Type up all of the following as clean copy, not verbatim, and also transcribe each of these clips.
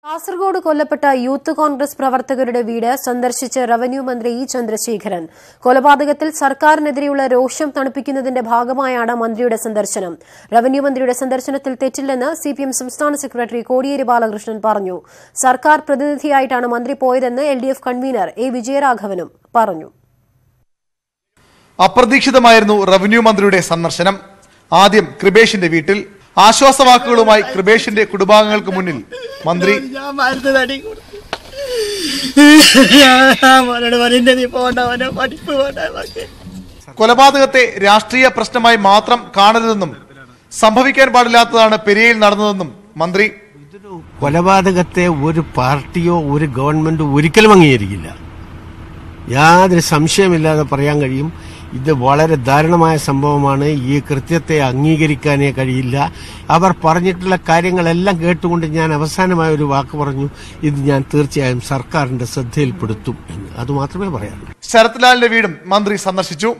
കാസർഗോഡ് കൊല്ലപ്പെട്ട യൂത്ത് കോൺഗ്രസ് പ്രവർത്തകരുടെ വീട് സന്ദർശിച്ച് റവന്യൂ മന്ത്രി ഇ ചന്ദ്രശേഖരൻ. കൊലപാതകത്തിൽ സർക്കാരിനെതിരെയുള്ള രോഷം തണുപ്പിക്കുന്നതിന്റെ ഭാഗമായാണ് മന്ത്രിയുടെ സന്ദർശനം. റവന്യൂ മന്ത്രിയുടെ സന്ദർശനത്തിൽ തെറ്റില്ലെന്ന് സിപിഎം സംസ്ഥാന സെക്രട്ടറി കോടിയേരി ബാലകൃഷ്ണൻ പറഞ്ഞു. സർക്കാർ പ്രതിനിധിയായിട്ടാണ് മന്ത്രി പോയതെന്ന് എൽഡിഎഫ് കൺവീനർ എ വിജയരാഘവനും പറഞ്ഞു. അപ്രതീക്ഷിതമായിരുന്നു റവന്യൂ മന്ത്രിയുടെ സന്ദർശനം. ആദ്യം കൃപേഷിന്റെ വീട്ടിൽ ആശ്വാസവാക്കുകളുമായി കൃപേഷിന്റെ കുടുംബാംഗങ്ങൾക്ക് മുന്നിൽ മന്ത്രി കൊലപാതകത്തെ രാഷ്ട്രീയ പ്രശ്നമായി മാത്രം കാണരുതെന്നും സംഭവിക്കാൻ പാടില്ലാത്തതാണ് പെരിയയിൽ നടന്നതെന്നും മന്ത്രി. കൊലപാതകത്തെ ഒരു പാർട്ടിയോ ഒരു ഗവൺമെന്റോ ഒരിക്കലും അംഗീകരിക്കില്ല. യാതൊരു സംശയമില്ലാതെ പറയാൻ കഴിയും, ഇത് വളരെ ദാരുണമായ സംഭവമാണ്. ഈ കൃത്യത്തെ അംഗീകരിക്കാനേ കഴിയില്ല. അവർ പറഞ്ഞിട്ടുള്ള കാര്യങ്ങളെല്ലാം കേട്ടുകൊണ്ട് ഞാൻ അവസാനമായ ഒരു വാക്ക് പറഞ്ഞു, ഇത് ഞാൻ തീർച്ചയായും സർക്കാരിന്റെ ശ്രദ്ധയിൽപ്പെടുത്തും എന്ന്. അതുമാത്രമേ പറയാനുള്ളൂ. ശരത് ലാലിന്റെ വീടും മന്ത്രി സന്ദർശിച്ചു.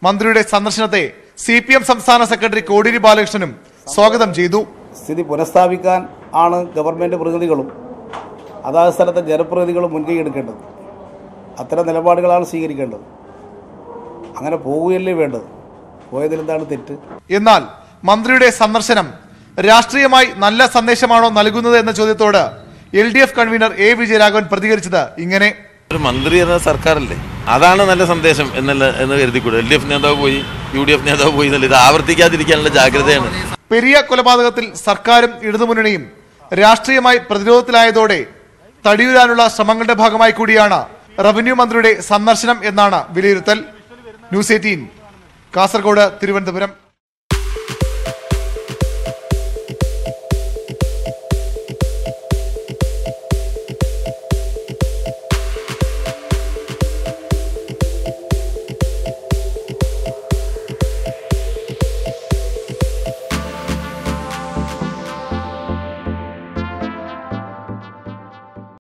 മന്ത്രിയുടെ സന്ദർശനത്തെ സിപിഎം സംസ്ഥാന സെക്രട്ടറി കോടിയേരി ബാലകൃഷ്ണനും സ്വാഗതം ചെയ്തു. സ്ഥിതി പുനഃസ്ഥാപിക്കാൻ ആണ് ഗവൺമെന്റ് പ്രതിനിധികളും അതാത് സ്ഥലത്തെ ജനപ്രതിനിധികളും മുൻകൈ എടുക്കേണ്ടത്. അത്തരം നിലപാടുകളാണ് സ്വീകരിക്കേണ്ടത്. അങ്ങനെ പോവുകയല്ലേ വേണ്ടത്. പോയതിൽ എന്താണ് തെറ്റ്? എന്നാൽ മന്ത്രിയുടെ സന്ദർശനം രാഷ്ട്രീയമായി നല്ല സന്ദേശമാണോ നൽകുന്നത് എന്ന ചോദ്യത്തോട് എൽഡിഎഫ് കൺവീനർ എ വിജയരാഘവൻ പ്രതികരിച്ചത് ഇങ്ങനെ: ഒരു മന്ത്രി എന്ന സർക്കാരല്ലേ, അതാണ് നല്ല സന്ദേശം എന്ന് കരുതിക്കൂടെ. എൽഡിഎഫ് നേതാവ് പോയി, യുഡിഎഫ് നേതാവ് പോയി എന്നല്ല, ഇത് ആവർത്തിക്കാതിരിക്കാനുള്ള ജാഗ്രതയാണ്. പെരിയ കൊലപാതകത്തിൽ സർക്കാരും ഇടതുമുന്നണിയും രാഷ്ട്രീയമായി പ്രതിരോധത്തിലായതോടെ തടിയുരാനുള്ള ശ്രമങ്ങളുടെ ഭാഗമായി കൂടിയാണ് റവന്യൂ മന്ത്രിയുടെ സന്ദർശനം എന്നാണ് വിലയിരുത്തൽ. ന്യൂസ് 18 കാസർഗോഡ്, തിരുവനന്തപുരം.